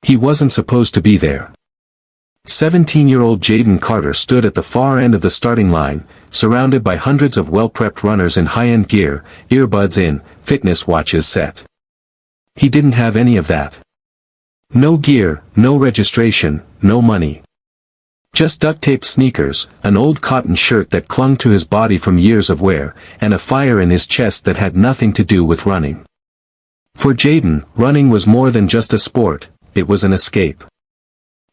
He wasn't supposed to be there. 17-year-old Jaden Carter stood at the far end of the starting line, surrounded by hundreds of well-prepped runners in high-end gear, earbuds in, fitness watches set. He didn't have any of that. No gear, no registration, no money. Just duct-taped sneakers, an old cotton shirt that clung to his body from years of wear, and a fire in his chest that had nothing to do with running. For Jaden, running was more than just a sport, it was an escape.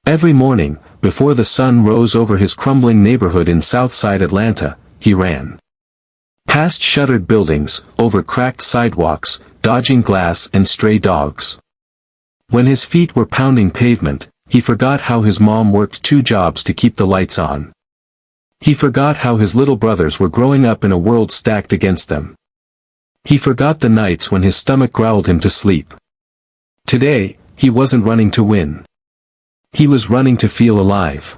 Every morning, before the sun rose over his crumbling neighborhood in Southside Atlanta, he ran. Past shuttered buildings, over cracked sidewalks, dodging glass and stray dogs. When his feet were pounding pavement, he forgot how his mom worked 2 jobs to keep the lights on. He forgot how his little brothers were growing up in a world stacked against them. He forgot the nights when his stomach growled him to sleep. Today, he wasn't running to win. He was running to feel alive.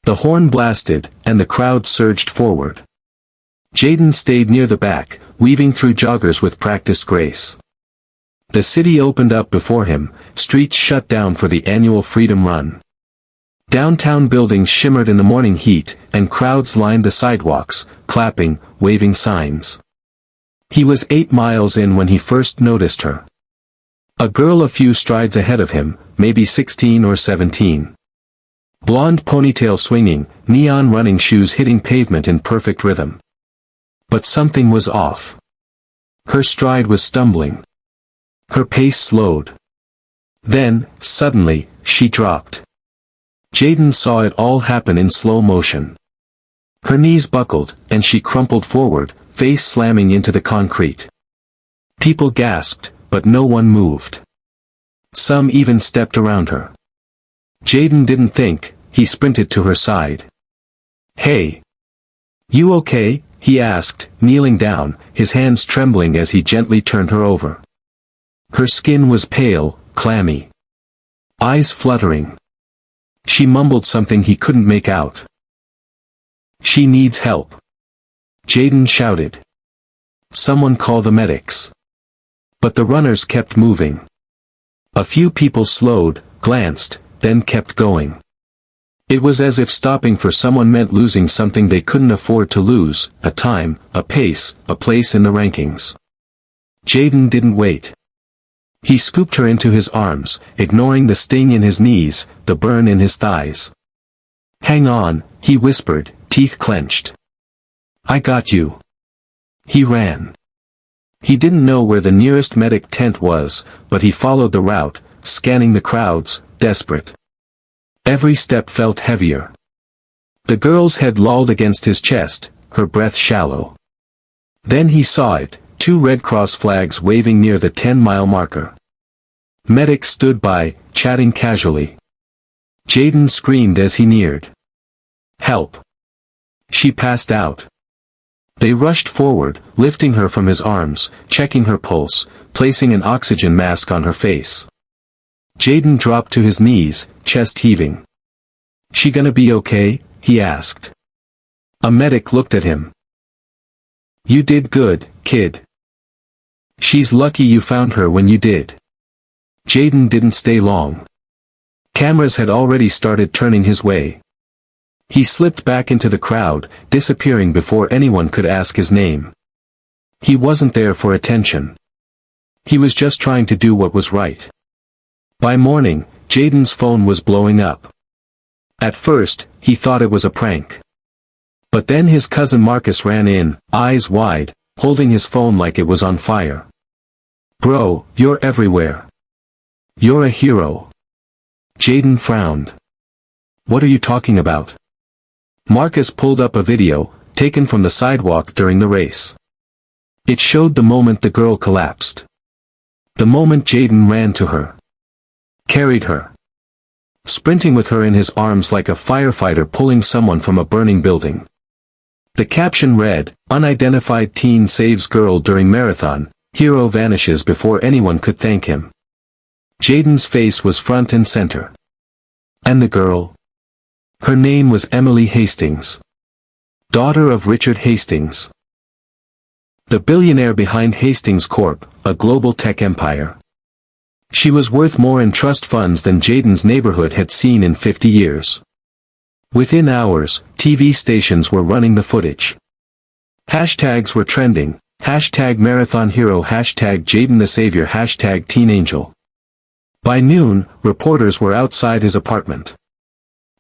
The horn blasted, and the crowd surged forward. Jaden stayed near the back, weaving through joggers with practiced grace. The city opened up before him, streets shut down for the annual Freedom Run. Downtown buildings shimmered in the morning heat, and crowds lined the sidewalks, clapping, waving signs. He was 8 miles in when he first noticed her. A girl a few strides ahead of him, maybe 16 or 17. Blonde ponytail swinging, neon running shoes hitting pavement in perfect rhythm. But something was off. Her stride was stumbling. Her pace slowed. Then, suddenly, she dropped. Jaden saw it all happen in slow motion. Her knees buckled, and she crumpled forward, face slamming into the concrete. People gasped, but no one moved. Some even stepped around her. Jaden didn't think, he sprinted to her side. "Hey! You okay?" he asked, kneeling down, his hands trembling as he gently turned her over. Her skin was pale, clammy. Eyes fluttering. She mumbled something he couldn't make out. "She needs help." Jaden shouted. "Someone call the medics." But the runners kept moving. A few people slowed, glanced, then kept going. It was as if stopping for someone meant losing something they couldn't afford to lose, a time, a pace, a place in the rankings. Jaden didn't wait. He scooped her into his arms, ignoring the sting in his knees, the burn in his thighs. "Hang on," he whispered, teeth clenched. "I got you." He ran. He didn't know where the nearest medic tent was, but he followed the route, scanning the crowds, desperate. Every step felt heavier. The girl's head lolled against his chest, her breath shallow. Then he saw it, 2 Red Cross flags waving near the 10-mile marker. Medics stood by, chatting casually. Jaden screamed as he neared. "Help!" She passed out. They rushed forward, lifting her from his arms, checking her pulse, placing an oxygen mask on her face. Jaden dropped to his knees, chest heaving. "She gonna be okay?" he asked. A medic looked at him. "You did good, kid. She's lucky you found her when you did." Jaden didn't stay long. Cameras had already started turning his way. He slipped back into the crowd, disappearing before anyone could ask his name. He wasn't there for attention. He was just trying to do what was right. By morning, Jaden's phone was blowing up. At first, he thought it was a prank. But then his cousin Marcus ran in, eyes wide, holding his phone like it was on fire. "Bro, you're everywhere. You're a hero." Jaden frowned. "What are you talking about?" Marcus pulled up a video, taken from the sidewalk during the race. It showed the moment the girl collapsed. The moment Jaden ran to her. Carried her. Sprinting with her in his arms like a firefighter pulling someone from a burning building. The caption read, "Unidentified teen saves girl during marathon, hero vanishes before anyone could thank him." Jaden's face was front and center. And the girl? Her name was Emily Hastings. Daughter of Richard Hastings. The billionaire behind Hastings Corp., a global tech empire. She was worth more in trust funds than Jaden's neighborhood had seen in 50 years. Within hours, TV stations were running the footage. Hashtags were trending, hashtag marathon hero, hashtag Jaden the savior, hashtag teen angel. By noon, reporters were outside his apartment.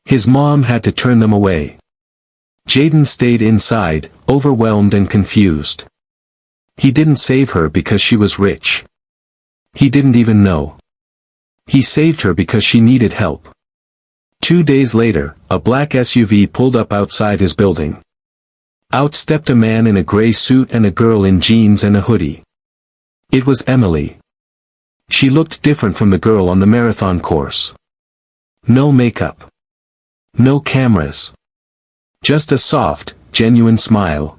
His mom had to turn them away. Jaden stayed inside, overwhelmed and confused. He didn't save her because she was rich. He didn't even know. He saved her because she needed help. 2 days later, a black SUV pulled up outside his building. Out stepped a man in a gray suit and a girl in jeans and a hoodie. It was Emily. She looked different from the girl on the marathon course. No makeup. No cameras. Just a soft, genuine smile.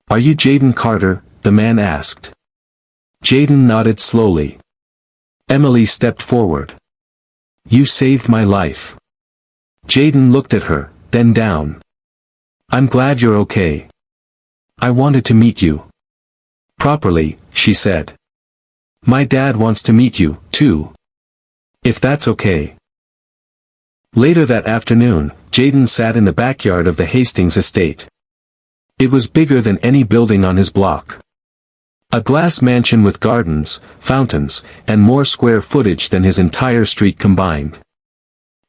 "Are you Jaden Carter?" the man asked. Jaden nodded slowly. Emily stepped forward. "You saved my life." Jaden looked at her, then down. "I'm glad you're okay. I wanted to meet you." "Properly," she said. "My dad wants to meet you, too. If that's okay." Later that afternoon, Jaden sat in the backyard of the Hastings estate. It was bigger than any building on his block. A glass mansion with gardens, fountains, and more square footage than his entire street combined.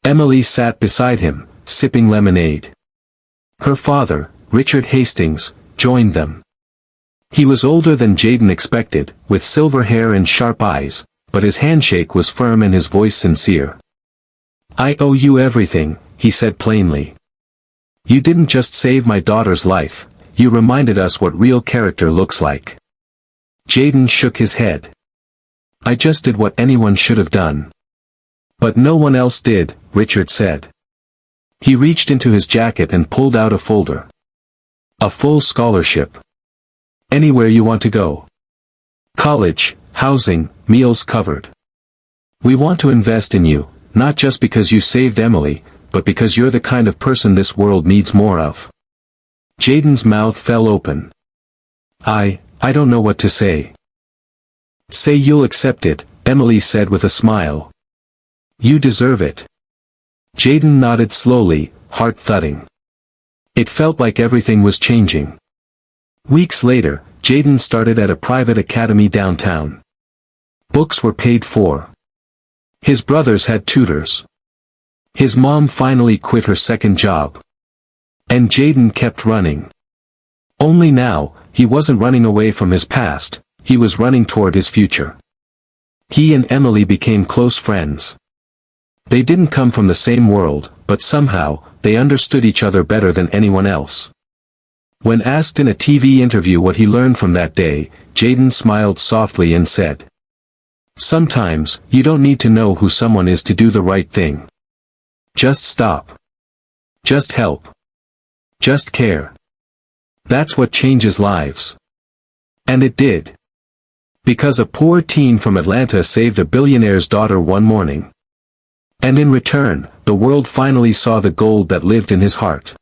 Emily sat beside him, sipping lemonade. Her father, Richard Hastings, joined them. He was older than Jaden expected, with silver hair and sharp eyes, but his handshake was firm and his voice sincere. "I owe you everything," he said plainly. "You didn't just save my daughter's life, you reminded us what real character looks like." Jaden shook his head. "I just did what anyone should have done." "But no one else did," Richard said. He reached into his jacket and pulled out a folder. "A full scholarship. Anywhere you want to go. College, housing, meals covered. We want to invest in you, not just because you saved Emily, but because you're the kind of person this world needs more of." Jaden's mouth fell open. I don't know what to say." "Say you'll accept it," Emily said with a smile. "You deserve it." Jaden nodded slowly, heart thudding. It felt like everything was changing. Weeks later, Jaden started at a private academy downtown. Books were paid for. His brothers had tutors. His mom finally quit her second job. And Jaden kept running. Only now, he wasn't running away from his past, he was running toward his future. He and Emily became close friends. They didn't come from the same world, but somehow, they understood each other better than anyone else. When asked in a TV interview what he learned from that day, Jaden smiled softly and said, "Sometimes, you don't need to know who someone is to do the right thing. Just stop. Just help. Just care. That's what changes lives." And it did. Because a poor teen from Atlanta saved a billionaire's daughter one morning. And in return, the world finally saw the gold that lived in his heart.